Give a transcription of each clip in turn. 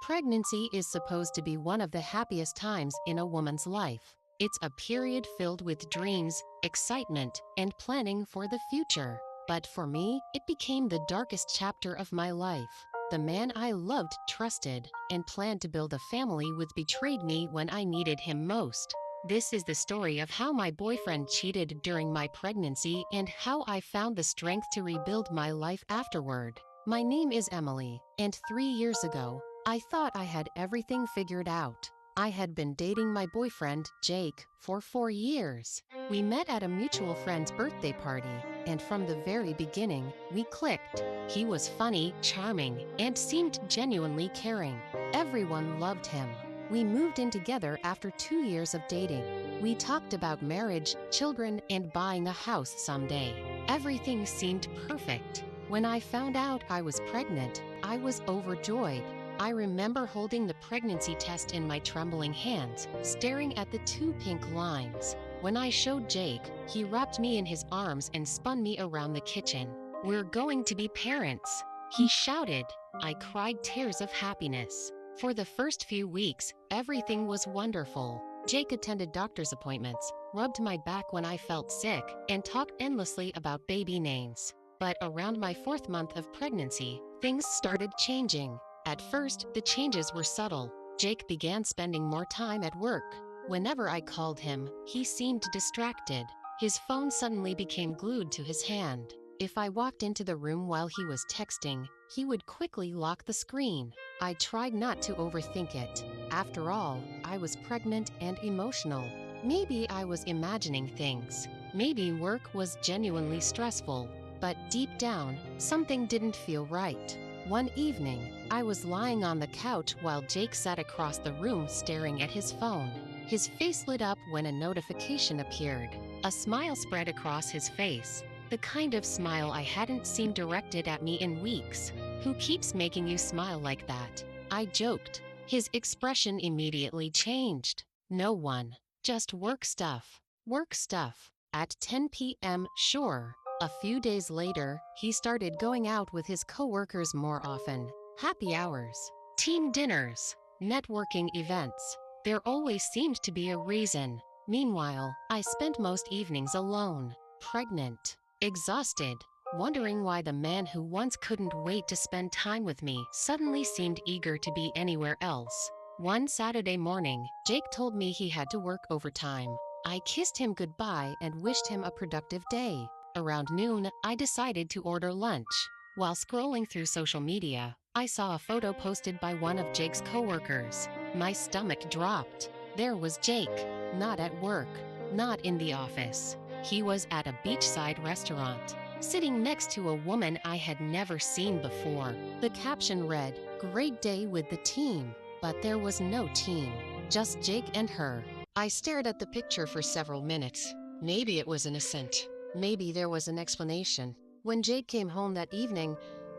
Pregnancy is supposed to be one of the happiest times in a woman's life. It's a period filled with dreams, excitement, and planning for the future. But for me, it became the darkest chapter of my life. The man I loved, trusted, and planned to build a family with betrayed me when I needed him most. This is the story of how my boyfriend cheated during my pregnancy and how I found the strength to rebuild my life afterward. My name is Emily, and 3 years ago, I thought I had everything figured out. I had been dating my boyfriend, Jake, for 4 years. We met at a mutual friend's birthday party, and from the very beginning, we clicked. He was funny, charming, and seemed genuinely caring. Everyone loved him. We moved in together after 2 years of dating. We talked about marriage, children, and buying a house someday. Everything seemed perfect. When I found out I was pregnant, I was overjoyed. I remember holding the pregnancy test in my trembling hands, staring at the 2 pink lines. When I showed Jake, he wrapped me in his arms and spun me around the kitchen. "We're going to be parents," he shouted. I cried tears of happiness. For the first few weeks, everything was wonderful. Jake attended doctor's appointments, rubbed my back when I felt sick, and talked endlessly about baby names. But around my 4th month of pregnancy, things started changing. At first, the changes were subtle. Jake began spending more time at work. Whenever I called him, he seemed distracted. His phone suddenly became glued to his hand. If I walked into the room while he was texting, he would quickly lock the screen. I tried not to overthink it. After all, I was pregnant and emotional. Maybe I was imagining things. Maybe work was genuinely stressful. But deep down, something didn't feel right. One evening, I was lying on the couch while Jake sat across the room staring at his phone. His face lit up when a notification appeared. A smile spread across his face, the kind of smile I hadn't seen directed at me in weeks. "Who keeps making you smile like that?" I joked. His expression immediately changed. "No one. Just work stuff." Work stuff. At 10 p.m., sure. A few days later, he started going out with his coworkers more often. Happy hours, team dinners, networking events. There always seemed to be a reason. Meanwhile, I spent most evenings alone, pregnant, exhausted, wondering why the man who once couldn't wait to spend time with me suddenly seemed eager to be anywhere else. One Saturday morning, Jake told me he had to work overtime. I kissed him goodbye and wished him a productive day. Around noon, I decided to order lunch. While scrolling through social media, I saw a photo posted by one of Jake's coworkers. My stomach dropped. There was Jake, not at work, not in the office. He was at a beachside restaurant, sitting next to a woman I had never seen before. The caption read, "Great day with the team," but there was no team, just Jake and her. I stared at the picture for several minutes. Maybe it was innocent. Maybe there was an explanation. When Jake came home that evening,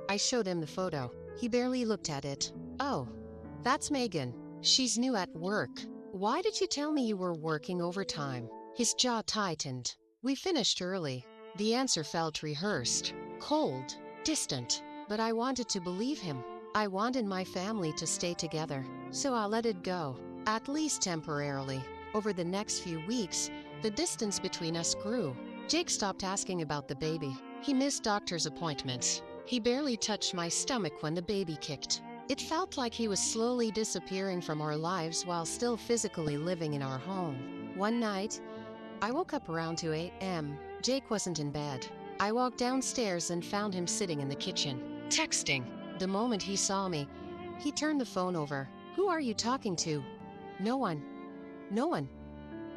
I showed him the photo. He barely looked at it. "Oh, that's Megan. She's new at work. Why did you tell me you were working overtime?" His jaw tightened. "We finished early." The answer felt rehearsed, cold, distant. But I wanted to believe him. I wanted my family to stay together. So I let it go, at least temporarily. Over the next few weeks, the distance between us grew. Jake stopped asking about the baby. He missed doctor's appointments. He barely touched my stomach when the baby kicked. It felt like he was slowly disappearing from our lives while still physically living in our home. One night, I woke up around 2 a.m. Jake wasn't in bed. I walked downstairs and found him sitting in the kitchen, texting. The moment he saw me, he turned the phone over. "Who are you talking to?" "No one. No one."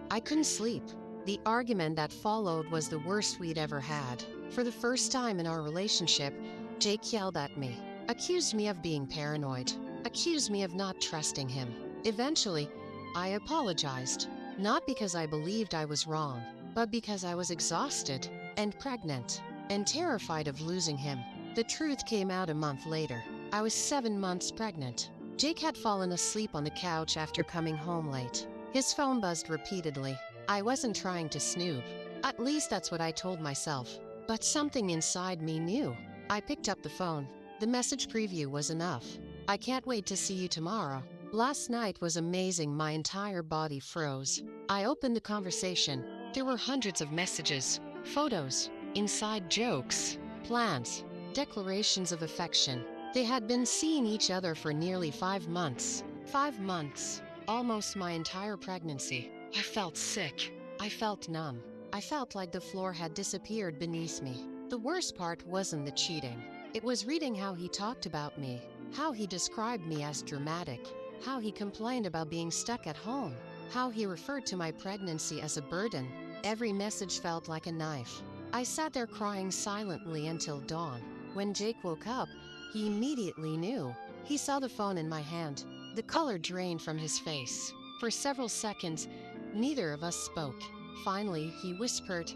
I couldn't sleep. The argument that followed was the worst we'd ever had. For the first time in our relationship, Jake yelled at me, accused me of being paranoid, accused me of not trusting him. Eventually, I apologized, not because I believed I was wrong, but because I was exhausted and pregnant and terrified of losing him. The truth came out a month later. I was 7 months pregnant. Jake had fallen asleep on the couch after coming home late. His phone buzzed repeatedly. I wasn't trying to snoop. At least that's what I told myself. But something inside me knew. I picked up the phone. The message preview was enough. I can't wait to see you tomorrow. Last night was amazing. My entire body froze. I opened the conversation. There were hundreds of messages, photos, inside jokes, plans, declarations of affection. They had been seeing each other for nearly 5 months. 5 months. Almost my entire pregnancy. I felt sick. I felt numb. I felt like the floor had disappeared beneath me. The worst part wasn't the cheating. It was reading how he talked about me, how he described me as dramatic, how he complained about being stuck at home, how he referred to my pregnancy as a burden. Every message felt like a knife. I sat there crying silently until dawn. When Jake woke up, he immediately knew. He saw the phone in my hand. The color drained from his face. For several seconds, neither of us spoke. Finally, he whispered,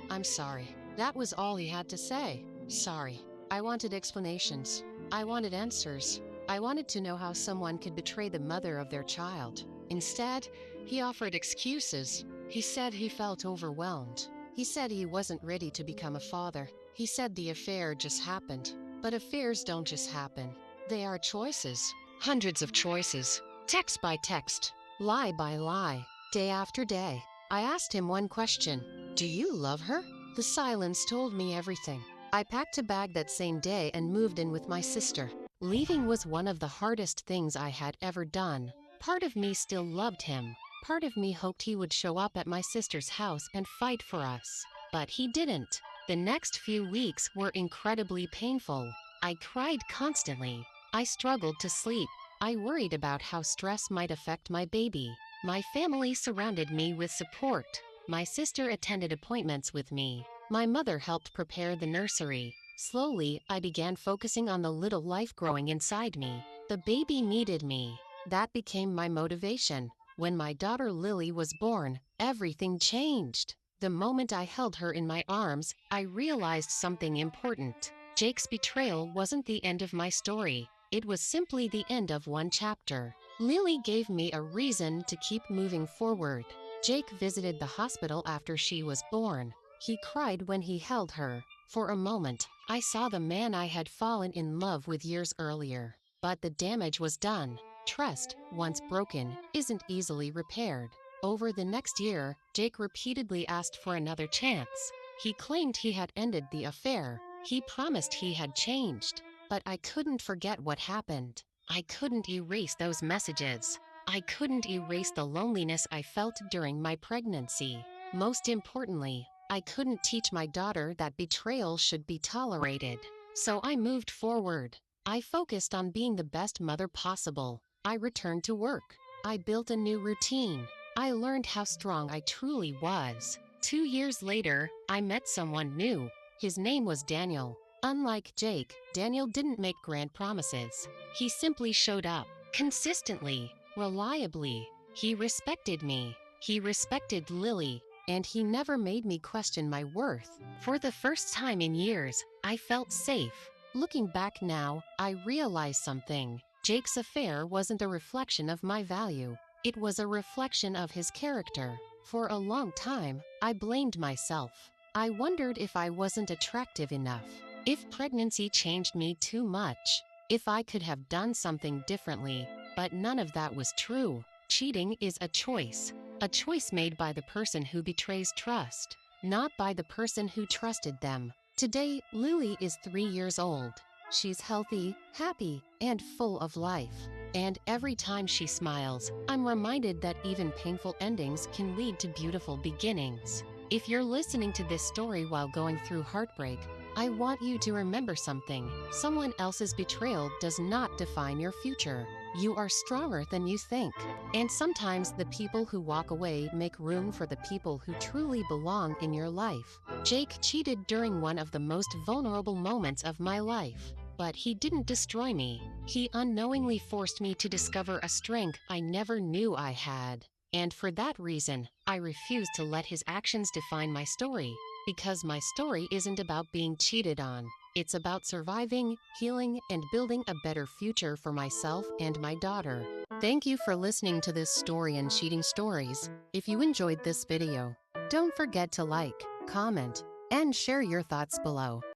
"I'm sorry." That was all he had to say. Sorry. I wanted explanations. I wanted answers. I wanted to know how someone could betray the mother of their child. Instead, he offered excuses. He said he felt overwhelmed. He said he wasn't ready to become a father. He said the affair just happened. But affairs don't just happen. They are choices. Hundreds of choices. Text by text. Lie by lie. Day after day. I asked him one question. Do you love her? The silence told me everything. I packed a bag that same day and moved in with my sister. Leaving was one of the hardest things I had ever done. Part of me still loved him. Part of me hoped he would show up at my sister's house and fight for us. But he didn't. The next few weeks were incredibly painful. I cried constantly. I struggled to sleep. I worried about how stress might affect my baby. My family surrounded me with support. My sister attended appointments with me. My mother helped prepare the nursery. Slowly, I began focusing on the little life growing inside me. The baby needed me. That became my motivation. When my daughter Lily was born, everything changed. The moment I held her in my arms, I realized something important. Jake's betrayal wasn't the end of my story. It was simply the end of one chapter. Lily gave me a reason to keep moving forward. Jake visited the hospital after she was born. He cried when he held her. For a moment, I saw the man I had fallen in love with years earlier. But the damage was done. Trust, once broken, isn't easily repaired. Over the next year, Jake repeatedly asked for another chance. He claimed he had ended the affair. He promised he had changed. But I couldn't forget what happened. I couldn't erase those messages. I couldn't erase the loneliness I felt during my pregnancy. Most importantly, I couldn't teach my daughter that betrayal should be tolerated. So I moved forward. I focused on being the best mother possible. I returned to work. I built a new routine. I learned how strong I truly was. 2 years later, I met someone new. His name was Daniel. Unlike Jake, Daniel didn't make grand promises. He simply showed up, consistently, reliably. He respected me. He respected Lily. And he never made me question my worth. For the first time in years, I felt safe. Looking back now, I realized something. Jake's affair wasn't a reflection of my value. It was a reflection of his character. For a long time, I blamed myself. I wondered if I wasn't attractive enough. If pregnancy changed me too much. If I could have done something differently. But none of that was true. Cheating is a choice. A choice made by the person who betrays trust, not by the person who trusted them. Today, Lily is 3 years old. She's healthy, happy, and full of life. And every time she smiles, I'm reminded that even painful endings can lead to beautiful beginnings. If you're listening to this story while going through heartbreak, I want you to remember something. Someone else's betrayal does not define your future. You are stronger than you think. And sometimes the people who walk away make room for the people who truly belong in your life. Jake cheated during one of the most vulnerable moments of my life. But he didn't destroy me. He unknowingly forced me to discover a strength I never knew I had. And for that reason, I refuse to let his actions define my story. Because my story isn't about being cheated on. It's about surviving, healing, and building a better future for myself and my daughter. Thank you for listening to this story and cheating stories. If you enjoyed this video, don't forget to like, comment, and share your thoughts below.